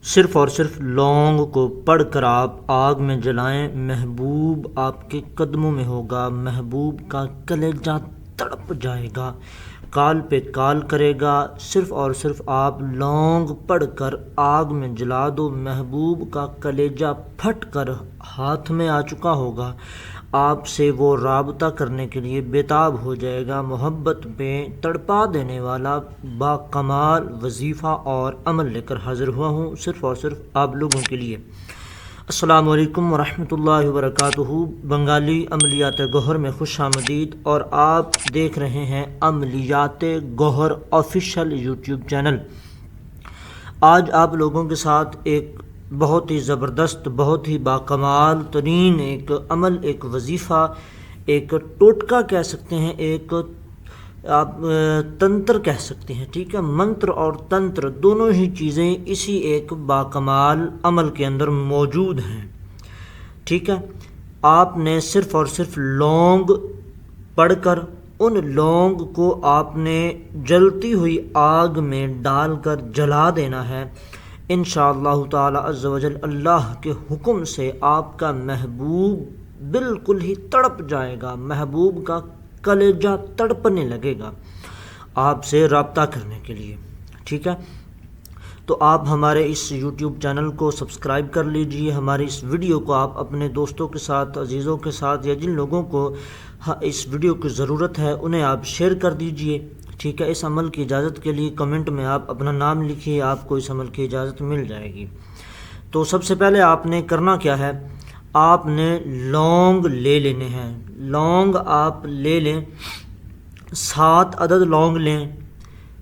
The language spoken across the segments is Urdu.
صرف اور صرف لونگ کو پڑھ کر آپ آگ میں جلائیں، محبوب آپ کے قدموں میں ہوگا، محبوب کا کلیجہ تڑپ جائے گا، کال پہ کال کرے گا۔ صرف اور صرف آپ لونگ پڑھ کر آگ میں جلا دو، محبوب کا کلیجہ پھٹ کر ہاتھ میں آ چکا ہوگا، آپ سے وہ رابطہ کرنے کے لیے بےتاب ہو جائے گا۔ محبت میں تڑپا دینے والا با کمال وظیفہ اور عمل لے کر حاضر ہوا ہوں، صرف اور صرف آپ لوگوں کے لیے۔ السلام علیکم ورحمۃ اللہ وبرکاتہ۔ بنگالی عملیات گوہر میں خوش آمدید، اور آپ دیکھ رہے ہیں عملیات گوہر آفیشیل یوٹیوب چینل۔ آج آپ لوگوں کے ساتھ ایک بہت ہی زبردست، بہت ہی باکمال ترین ایک عمل، ایک وظیفہ، ایک ٹوٹکا کہہ سکتے ہیں، ایک آپ تنتر کہہ سکتے ہیں، ٹھیک ہے۔ منتر اور تنتر دونوں ہی چیزیں اسی ایک باکمال عمل کے اندر موجود ہیں، ٹھیک ہے۔ آپ نے صرف اور صرف لونگ پڑھ کر ان لونگ کو آپ نے جلتی ہوئی آگ میں ڈال کر جلا دینا ہے۔ انشاءاللہ تعالی عز و جل اللہ کے حکم سے آپ کا محبوب بالکل ہی تڑپ جائے گا، محبوب کا کلیجہ تڑپنے لگے گا آپ سے رابطہ کرنے کے لیے، ٹھیک ہے۔ تو آپ ہمارے اس یوٹیوب چینل کو سبسکرائب کر لیجئے، ہماری اس ویڈیو کو آپ اپنے دوستوں کے ساتھ، عزیزوں کے ساتھ، یا جن لوگوں کو اس ویڈیو کی ضرورت ہے انہیں آپ شیئر کر دیجئے، ٹھیک ہے۔ اس عمل کی اجازت کے لیے کمنٹ میں آپ اپنا نام لکھیے، آپ کو اس عمل کی اجازت مل جائے گی۔ تو سب سے پہلے آپ نے کرنا کیا ہے، آپ نے لونگ لے لینے ہیں۔ لونگ آپ لے لیں، 7 عدد لونگ لیں،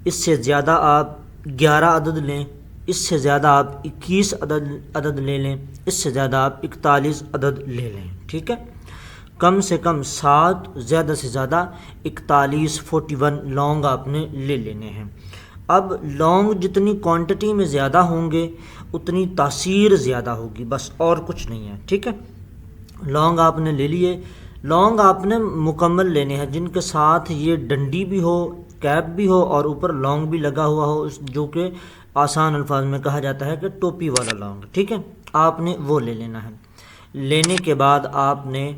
اس سے زیادہ آپ 11 عدد لیں، اس سے زیادہ آپ 21 عدد لے لیں، اس سے زیادہ آپ 41 عدد لے لیں، ٹھیک ہے۔ کم سے کم 7، زیادہ سے زیادہ 41 لونگ آپ نے لے لینے ہیں۔ اب لونگ جتنی کوانٹٹی میں زیادہ ہوں گے اتنی تاثیر زیادہ ہوگی، بس اور کچھ نہیں ہے، ٹھیک ہے۔ لونگ آپ نے لے لیے، لونگ آپ نے مکمل لینے ہیں جن کے ساتھ یہ ڈنڈی بھی ہو، کیپ بھی ہو، اور اوپر لونگ بھی لگا ہوا ہو، جو کہ آسان الفاظ میں کہا جاتا ہے کہ ٹوپی والا لونگ، ٹھیک ہے۔ آپ نے وہ لے لینا ہے۔ لینے کے بعد آپ نے،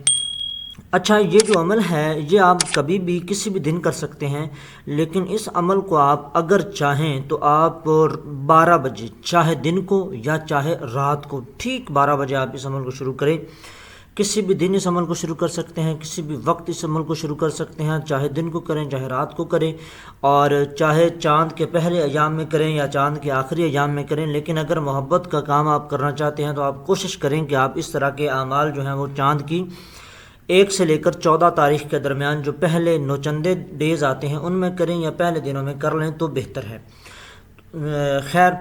اچھا یہ جو عمل ہے یہ آپ کبھی بھی کسی بھی دن کر سکتے ہیں، لیکن اس عمل کو آپ اگر چاہیں تو آپ 12 بجے، چاہے دن کو یا چاہے رات کو، ٹھیک 12 بجے آپ اس عمل کو شروع کریں۔ کسی بھی دن اس عمل کو شروع کر سکتے ہیں، کسی بھی وقت اس عمل کو شروع کر سکتے ہیں، چاہے دن کو کریں چاہے رات کو کریں، اور چاہے چاند کے پہلے ایام میں کریں یا چاند کے آخری ایام میں کریں۔ لیکن اگر محبت کا کام آپ کرنا چاہتے ہیں تو آپ کوشش کریں کہ آپ اس طرح کے اعمال جو ہیں وہ چاند کی 1 سے لے کر 14 تاریخ کے درمیان جو پہلے نوچندے ڈیز آتے ہیں ان میں کریں، یا پہلے دنوں میں کر لیں تو بہتر ہے۔ خیر،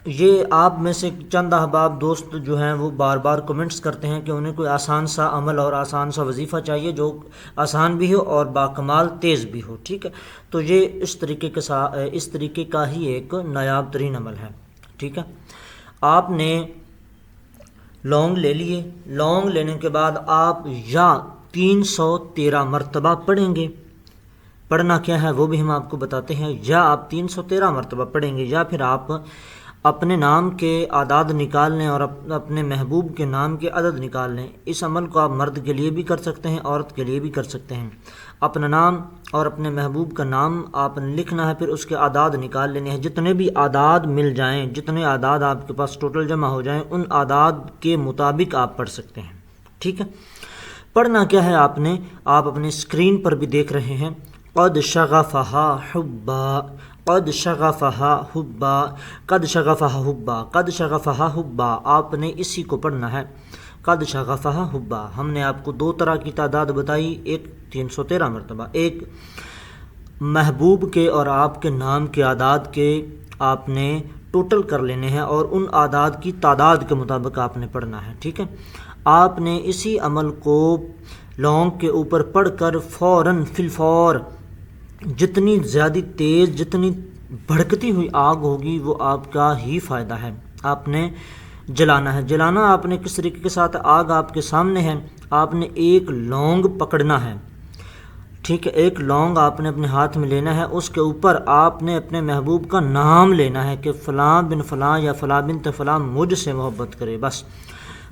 یہ آپ میں سے چند احباب دوست جو ہیں وہ بار بار کمنٹس کرتے ہیں کہ انہیں کوئی آسان سا عمل اور آسان سا وظیفہ چاہیے جو آسان بھی ہو اور باکمال تیز بھی ہو، ٹھیک ہے۔ تو یہ اس طریقے کا ہی ایک نایاب ترین عمل ہے، ٹھیک ہے۔ آپ نے لونگ لے لیے، لونگ لینے کے بعد آپ یا 313 مرتبہ پڑھیں گے۔ پڑھنا کیا ہے وہ بھی ہم آپ کو بتاتے ہیں۔ یا آپ 313 مرتبہ پڑھیں گے، یا پھر آپ اپنے نام کے اعداد نکال لیں اور اپنے محبوب کے نام کے عدد نکال لیں۔ اس عمل کو آپ مرد کے لیے بھی کر سکتے ہیں، عورت کے لیے بھی کر سکتے ہیں۔ اپنا نام اور اپنے محبوب کا نام آپ نے لکھنا ہے، پھر اس کے اعداد نکال لینے ہیں۔ جتنے بھی اعداد مل جائیں، جتنے اعداد آپ کے پاس ٹوٹل جمع ہو جائیں، ان اعداد کے مطابق آپ پڑھ سکتے ہیں، ٹھیک ہے۔ پڑھنا کیا ہے آپ نے، آپ اپنے اسکرین پر بھی دیکھ رہے ہیں، قد شغفہا حبا، قد شغفہا حبا، قد شغفہا حبا، قد شغفہا حبا، آپ نے اسی کو پڑھنا ہے، قد شغفہا حبا۔ ہم نے آپ کو 2 طرح کی تعداد بتائی، ایک 313 مرتبہ، ایک محبوب کے اور آپ کے نام کے اعداد کے آپ نے ٹوٹل کر لینے ہیں، اور ان اعداد کی تعداد کے مطابق آپ نے پڑھنا ہے، ٹھیک ہے۔ آپ نے اسی عمل کو لونگ کے اوپر پڑھ کر فوراً فی الفور، جتنی زیادہ تیز، جتنی بھڑکتی ہوئی آگ ہوگی وہ آپ کا ہی فائدہ ہے، آپ نے جلانا ہے۔ جلانا آپ نے کس طریقے کے ساتھ، آگ آپ کے سامنے ہے، آپ نے ایک لونگ پکڑنا ہے، ٹھیک ہے، ایک لونگ آپ نے اپنے ہاتھ میں لینا ہے، اس کے اوپر آپ نے اپنے محبوب کا نام لینا ہے کہ فلاں بن فلاں یا فلاں بنت فلاں مجھ سے محبت کرے. بس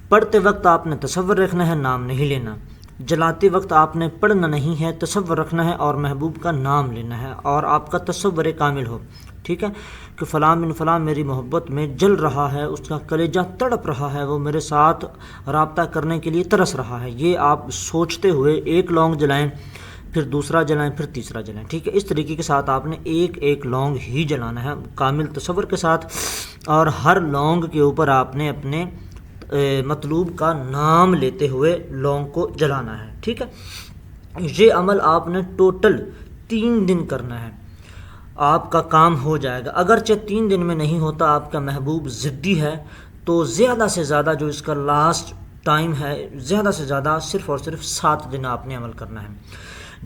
پڑھتے وقت آپ نے تصور رکھنا ہے، نام نہیں لینا. جلاتے وقت آپ نے پڑھنا نہیں ہے، تصور رکھنا ہے اور محبوب کا نام لینا ہے اور آپ کا تصور کامل ہو. ٹھیک ہے کہ فلاں بن فلاں میری محبت میں جل رہا ہے، اس کا کلیجہ تڑپ رہا ہے، وہ میرے ساتھ رابطہ کرنے کے لیے ترس رہا ہے. یہ آپ سوچتے ہوئے ایک لونگ جلائیں، پھر دوسرا جلائیں، پھر تیسرا جلائیں. ٹھیک ہے، اس طریقے کے ساتھ آپ نے ایک ایک لونگ ہی جلانا ہے کامل تصور کے ساتھ، اور ہر لونگ کے اوپر آپ نے اپنے مطلوب کا نام لیتے ہوئے لونگ کو جلانا ہے. ٹھیک ہے، یہ عمل آپ نے ٹوٹل 3 دن کرنا ہے، آپ کا کام ہو جائے گا. اگرچہ 3 دن میں نہیں ہوتا، آپ کا محبوب ضدی ہے، تو زیادہ سے زیادہ جو اس کا لاسٹ ٹائم ہے، زیادہ سے زیادہ صرف اور صرف 7 دن آپ نے عمل کرنا ہے.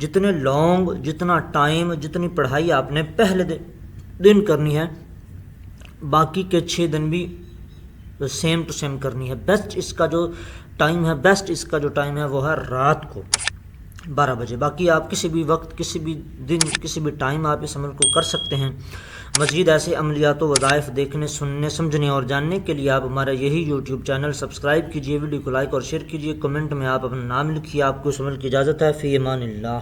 جتنے لونگ، جتنا ٹائم، جتنی پڑھائی آپ نے پہلے دن کرنی ہے، باقی کے 6 دن بھی سیم ٹو سیم کرنی ہے. بیسٹ اس کا جو ٹائم ہے وہ ہے رات کو 12 بجے. باقی آپ کسی بھی وقت، کسی بھی دن، کسی بھی ٹائم آپ اس عمل کو کر سکتے ہیں. مزید ایسے عملیات و وظائف دیکھنے، سننے، سمجھنے اور جاننے کے لیے آپ ہمارا یہی یوٹیوب چینل سبسکرائب کیجیے، ویڈیو کو لائک اور شیئر کیجیے، کمنٹ میں آپ اپنا نام لکھیے. آپ کو اس عمل کی اجازت ہے. فی امان اللہ.